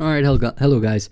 All right, hello guys.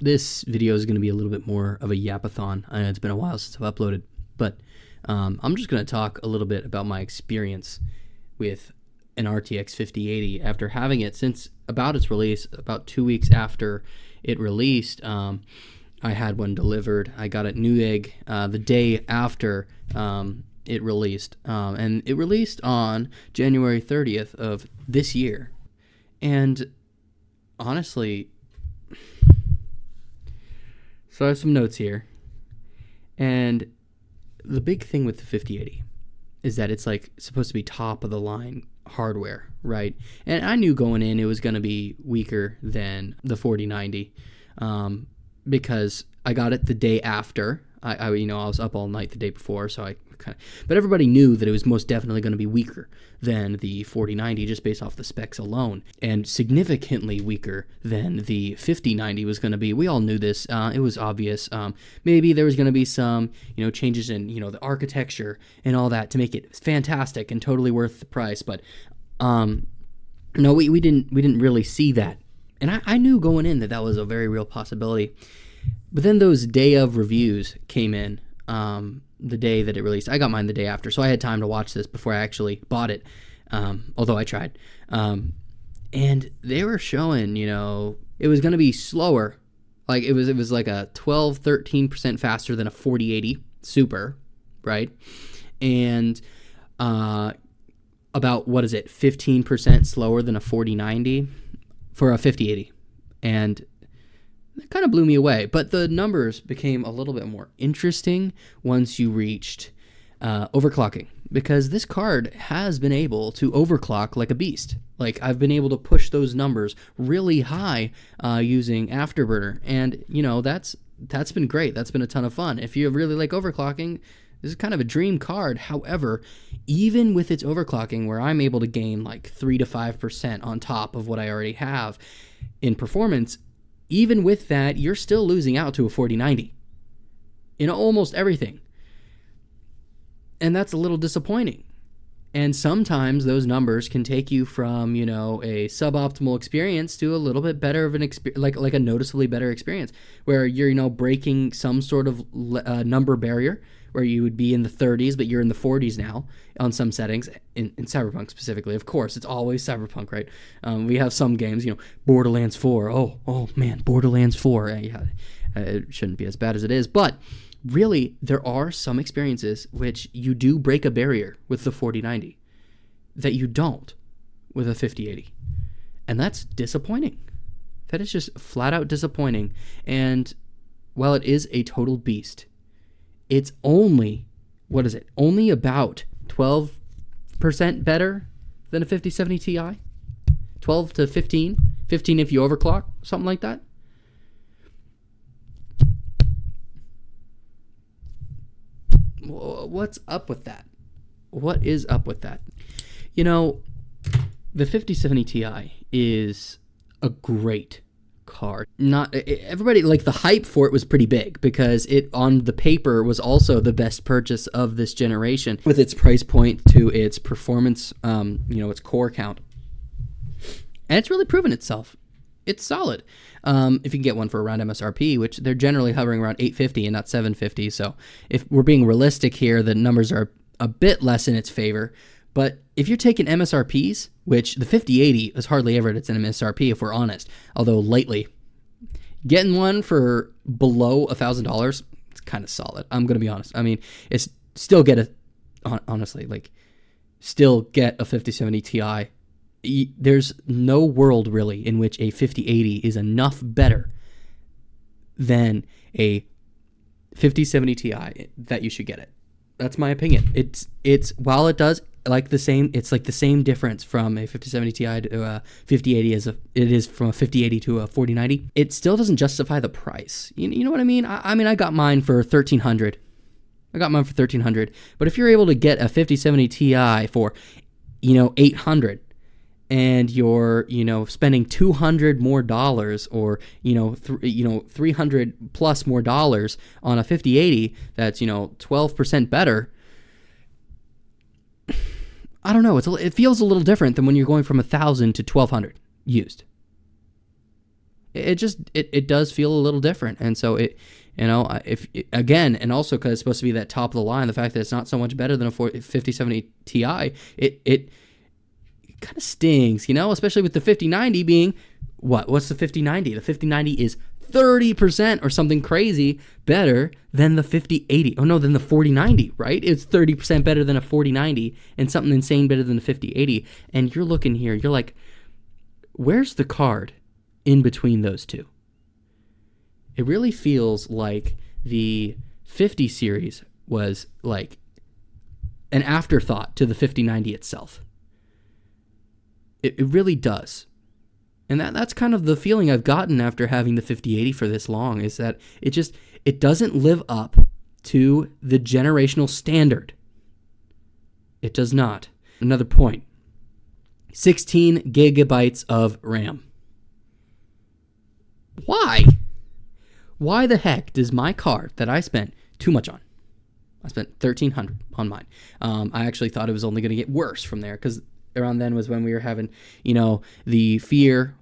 This video is going to be a little bit more of a yapathon. I know it's been a while since I've uploaded, but I'm just going to talk a little bit about my experience with an RTX 5080 after having it since about its release, about 2 weeks after it released. I had one delivered. I got it Newegg the day after it released, and it released on January 30th of this year. And honestly, so I have some notes here, and the big thing with the 5080 is that it's like supposed to be top of the line hardware, right? And I knew going in it was going to be weaker than the 4090, because I got it the day after. I was up all night the day before, so but everybody knew that it was most definitely going to be weaker than the 4090 just based off the specs alone, and significantly weaker than the 5090 was going to be. We all knew this. It was obvious. Maybe there was going to be some, changes in, the architecture and all that to make it fantastic and totally worth the price. But no, we didn't really see that, and I knew going in that was a very real possibility. But then those day of reviews came in, the day that it released. I got mine the day after, so I had time to watch this before I actually bought it, although I tried. And they were showing, it was going to be slower. Like it was like a 12-13% faster than a 4080 Super, right? And about, 15% slower than a 4090 for a 5080. And that kind of blew me away, but the numbers became a little bit more interesting once you reached overclocking, because this card has been able to overclock like a beast. Like, I've been able to push those numbers really high using Afterburner, and that's been great. That's been a ton of fun. If you really like overclocking, this is kind of a dream card. However, even with its overclocking, where I'm able to gain like 3 to 5% on top of what I already have in performance, even with that, you're still losing out to a 4090 in almost everything. And that's a little disappointing. And sometimes those numbers can take you from, a suboptimal experience to a little bit better of an experience, like a noticeably better experience, where you're, breaking some sort of number barrier, where you would be in the 30s, but you're in the 40s now on some settings, in Cyberpunk specifically. Of course, it's always Cyberpunk, right? We have some games, Borderlands 4. Oh man, Borderlands 4. Yeah, it shouldn't be as bad as it is, but really, there are some experiences which you do break a barrier with the 4090 that you don't with a 5080. And that's disappointing. That is just flat out disappointing. And while it is a total beast, it's only, only about 12% better than a 5070 Ti? 12 to 15? 15 if you overclock, something like that? What's up with that? What is up with that? The 5070 Ti is a great card. Not everybody, like, the hype for it was pretty big because it on the paper was also the best purchase of this generation with its price point to its performance, its core count. And it's really proven itself. It's solid. If you can get one for around MSRP, which they're generally hovering around $850 and not $750. So if we're being realistic here, the numbers are a bit less in its favor. But if you're taking MSRPs, which the 5080 is hardly ever at its MSRP, if we're honest, although lately, getting one for below $1,000, it's kind of solid. I'm going to be honest. I mean, it's still get a 5070 Ti. There's no world really in which a 5080 is enough better than a 5070 Ti that you should get it. That's my opinion. It's while it does like the same, it's like the same difference from a 5070 Ti to a 5080 as it is from a 5080 to a 4090. It still doesn't justify the price. You know what I mean? I got mine for $1,300. But if you're able to get a 5070 Ti for, $800, and you're, spending $200 more dollars, or, $300 plus more dollars on a 5080 that's, 12% better, I don't know. It feels a little different than when you're going from 1,000 to 1,200 used. it does feel a little different. And so if again, and also because it's supposed to be that top of the line, the fact that it's not so much better than a 5070 Ti, it kind of stings, especially with the 5090 being what's the 5090? The 5090 is 30% or something crazy better than the 5080. Oh no, than the 4090, right? It's 30% better than a 4090 and something insane better than the 5080. And you're looking here, you're like, where's the card in between those two? It really feels like the 50 series was like an afterthought to the 5090 itself. It really does. And that's kind of the feeling I've gotten after having the 5080 for this long, is that it doesn't live up to the generational standard. It does not. Another point. 16 gigabytes of RAM. Why? Why the heck does my card that I spent too much on? I spent $1,300 on mine. I actually thought it was only going to get worse from there, because around then was when we were having, the fear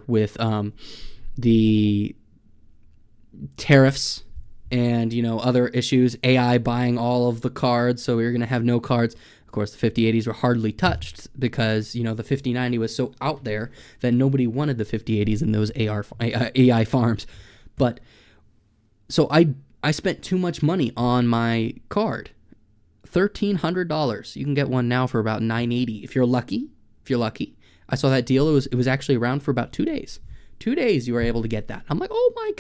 with the tariffs and, other issues, AI buying all of the cards, so we were going to have no cards. Of course, the 5080s were hardly touched because, the 5090 was so out there that nobody wanted the 5080s in those AI farms. But, so I spent too much money on my card. $1,300. You can get one now for about $980 if you're lucky. I saw that deal. It was actually around for about 2 days. 2 days you were able to get that. I'm like, oh my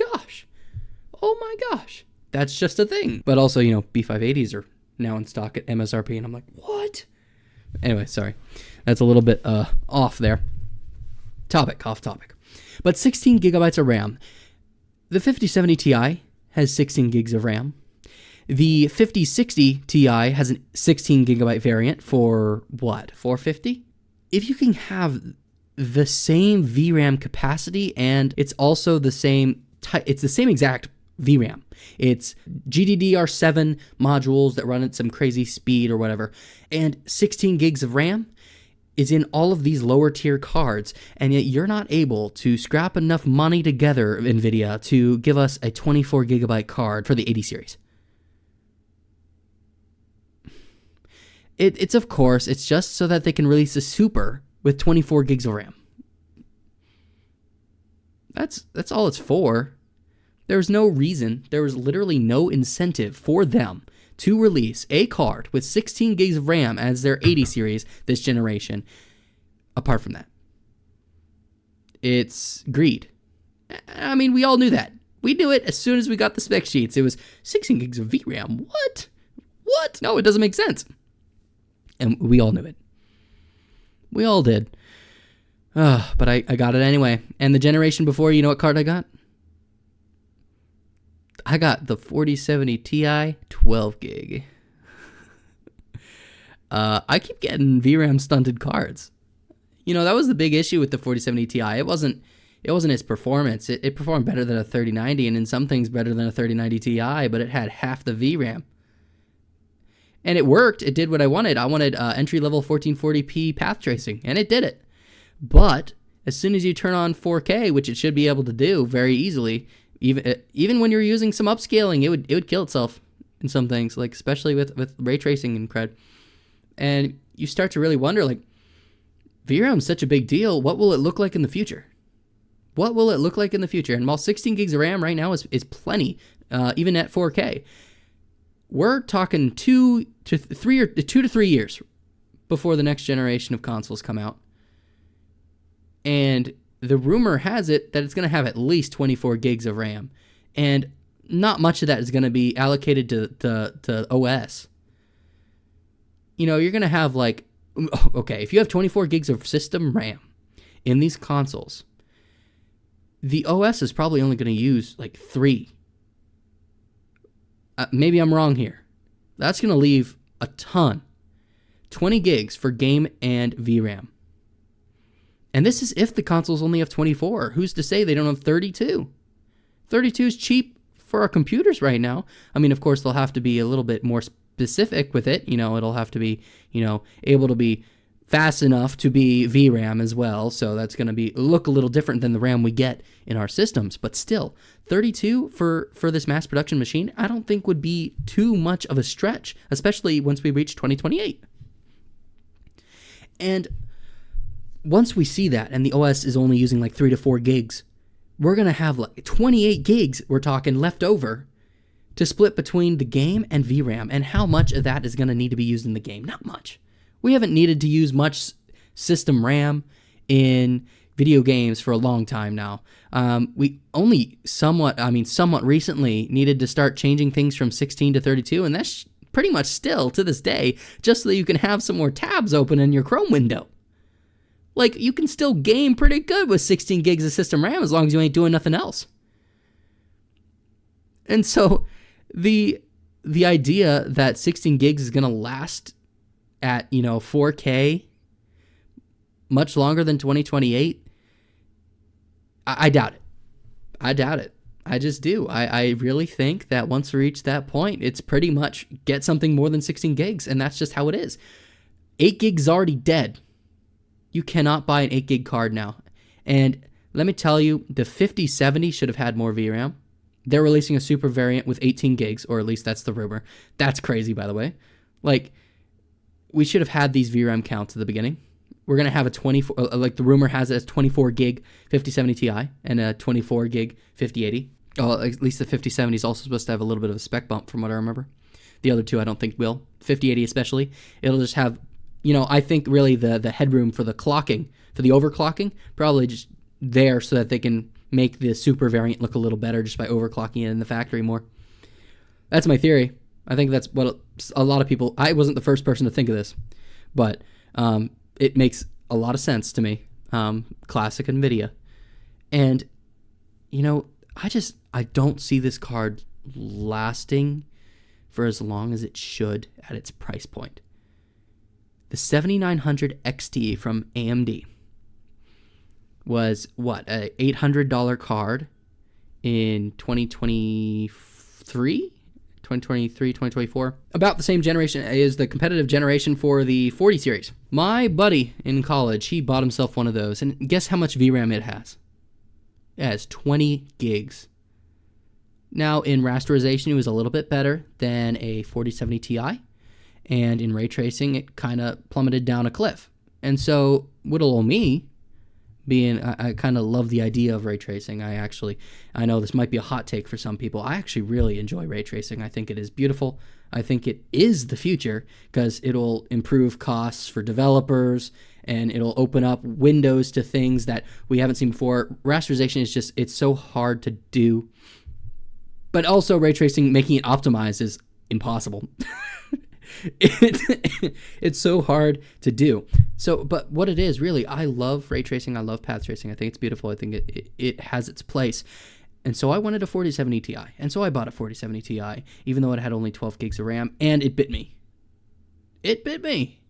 gosh, that's just a thing. But also, B580s are now in stock at MSRP, and I'm like, what? Anyway, sorry, that's a little bit off there. Off topic. But 16 gigabytes of RAM. The 5070 Ti has 16 gigs of RAM. The 5060 Ti has a 16 gigabyte variant for what? $450? If you can have the same VRAM capacity, and it's also the same it's the same exact VRAM. It's GDDR7 modules that run at some crazy speed or whatever, and 16 gigs of RAM is in all of these lower tier cards, and yet you're not able to scrap enough money together, NVIDIA, to give us a 24 gigabyte card for the 80 series. It's of course, it's just so that they can release a Super with 24 gigs of RAM. That's all it's for. There's no reason, there was literally no incentive for them to release a card with 16 gigs of RAM as their 80 series this generation, apart from that. It's greed. I mean, we all knew that. We knew it as soon as we got the spec sheets. It was 16 gigs of VRAM. What? No, it doesn't make sense. And we all knew it. We all did. But I got it anyway. And the generation before, you know what card I got? I got the 4070 Ti 12 gig. I keep getting VRAM stunted cards. That was the big issue with the 4070 Ti. It wasn't its performance. It performed better than a 3090, and in some things better than a 3090 Ti, but it had half the VRAM. And it worked. It did what I wanted. I wanted entry-level 1440p path tracing, and it did it. But as soon as you turn on 4K, which it should be able to do very easily, even when you're using some upscaling, it would kill itself in some things, like especially with ray tracing and cred. And you start to really wonder, like, VRAM is such a big deal. What will it look like in the future? And while 16 gigs of RAM right now is plenty, even at 4K, we're talking 2 to 3 years before the next generation of consoles come out. And the rumor has it that it's going to have at least 24 gigs of RAM. And not much of that is going to be allocated to OS. You're going to have if you have 24 gigs of system RAM in these consoles, the OS is probably only going to use 3. Maybe I'm wrong here. That's going to leave a ton. 20 gigs for game and VRAM. And this is if the consoles only have 24. Who's to say they don't have 32? 32 is cheap for our computers right now. I mean, of course, they'll have to be a little bit more specific with it. It'll have to be, able to be fast enough to be VRAM as well, so that's going to look a little different than the RAM we get in our systems, but still, 32 for this mass production machine, I don't think would be too much of a stretch, especially once we reach 2028. And once we see that, and the OS is only using like 3 to 4 gigs, we're going to have like 28 gigs, we're talking, left over to split between the game and VRAM. And how much of that is going to need to be used in the game? Not much. We haven't needed to use much system RAM in video games for a long time now. We only somewhat recently needed to start changing things from 16 to 32, and that's pretty much still to this day, just so that you can have some more tabs open in your Chrome window. Like, you can still game pretty good with 16 gigs of system RAM as long as you ain't doing nothing else. And so the idea that 16 gigs is going to last at, 4K much longer than 2028, I doubt it. I doubt it. I just do. I really think that once we reach that point, it's pretty much get something more than 16 gigs, and that's just how it is. 8 gigs is already dead. You cannot buy an 8 gig card now. And let me tell you, the 5070 should have had more VRAM. They're releasing a super variant with 18 gigs, or at least that's the rumor. That's crazy, by the way. Like, we should have had these VRAM counts at the beginning. We're going to have a 24, like the rumor has it as 24 gig 5070 Ti and a 24 gig 5080. Oh, at least the 5070 is also supposed to have a little bit of a spec bump from what I remember. The other two I don't think will. 5080 especially. It'll just have, I think really the headroom for the clocking, for the overclocking, probably just there so that they can make the super variant look a little better just by overclocking it in the factory more. That's my theory. I think that's what a lot of people, I wasn't the first person to think of this, but it makes a lot of sense to me. Classic NVIDIA. And, I don't see this card lasting for as long as it should at its price point. The 7900 XT from AMD was a $800 card in 2023, 2024. About the same generation as the competitive generation for the 40 series. My buddy in college, he bought himself one of those, and guess how much VRAM it has? It has 20 gigs. Now, in rasterization, it was a little bit better than a 4070 Ti, and in ray tracing, it kind of plummeted down a cliff. And so, little old me, I kind of love the idea of ray tracing. I know this might be a hot take for some people. I actually really enjoy ray tracing. I think it is beautiful. I think it is the future because it'll improve costs for developers and it'll open up windows to things that we haven't seen before. Rasterization is it's so hard to do. But also ray tracing, making it optimized is impossible. It's so hard to do. But what it is, really, I love ray tracing. I love path tracing. I think it's beautiful. I think it has its place. And so I wanted a 4070 Ti. And so I bought a 4070 Ti, even though it had only 12 gigs of RAM. And it bit me. It bit me.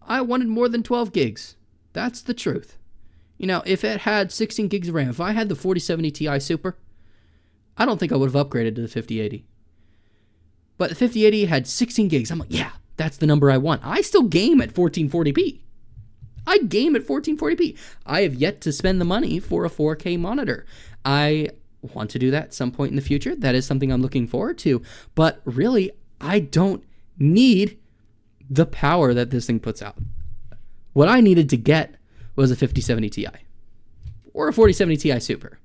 I wanted more than 12 gigs. That's the truth. If it had 16 gigs of RAM, if I had the 4070 Ti Super, I don't think I would have upgraded to the 5080. But the 5080 had 16 gigs. I'm like, yeah, that's the number I want. I still game at 1440p. I game at 1440p. I have yet to spend the money for a 4K monitor. I want to do that at some point in the future. That is something I'm looking forward to. But really, I don't need the power that this thing puts out. What I needed to get was a 5070 Ti or a 4070 Ti Super.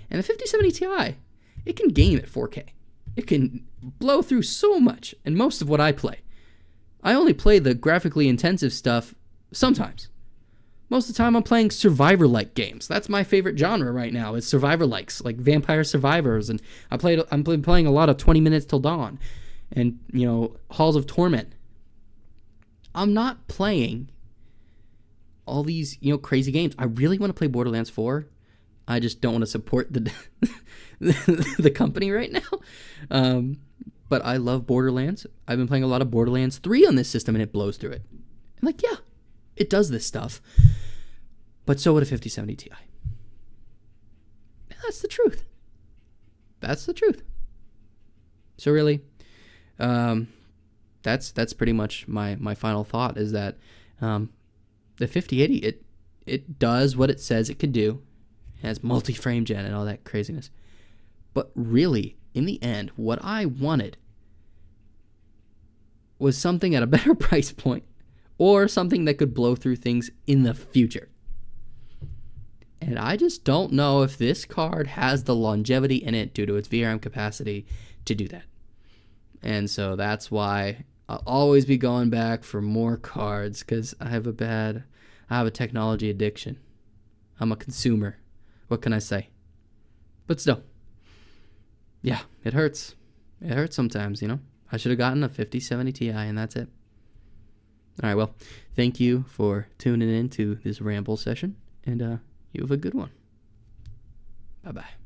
And the 5070 Ti, it can game at 4K. It can blow through so much, and most of what I play. I only play the graphically intensive stuff sometimes. Most of the time I'm playing survivor-like games. That's my favorite genre right now, is survivor-likes, like Vampire Survivors, and I'm playing a lot of 20 Minutes Till Dawn, and, Halls of Torment. I'm not playing all these, crazy games. I really want to play Borderlands 4. I just don't want to support the company right now. But I love Borderlands. I've been playing a lot of Borderlands 3 on this system, and it blows through it. I'm like, yeah, it does this stuff. But so would a 5070 Ti. That's the truth. That's the truth. So really, that's pretty much my final thought, is that the 5080, it does what it says it could do. It has multi-frame gen and all that craziness. But really, in the end, what I wanted was something at a better price point, or something that could blow through things in the future. And I just don't know if this card has the longevity in it due to its VRAM capacity to do that. And so that's why I'll always be going back for more cards, because I have a technology addiction. I'm a consumer. What can I say? But still, yeah, it hurts. It hurts sometimes, you know. I should have gotten a 5070 Ti, and that's it. All right, well, thank you for tuning in to this ramble session, and you have a good one. Bye-bye.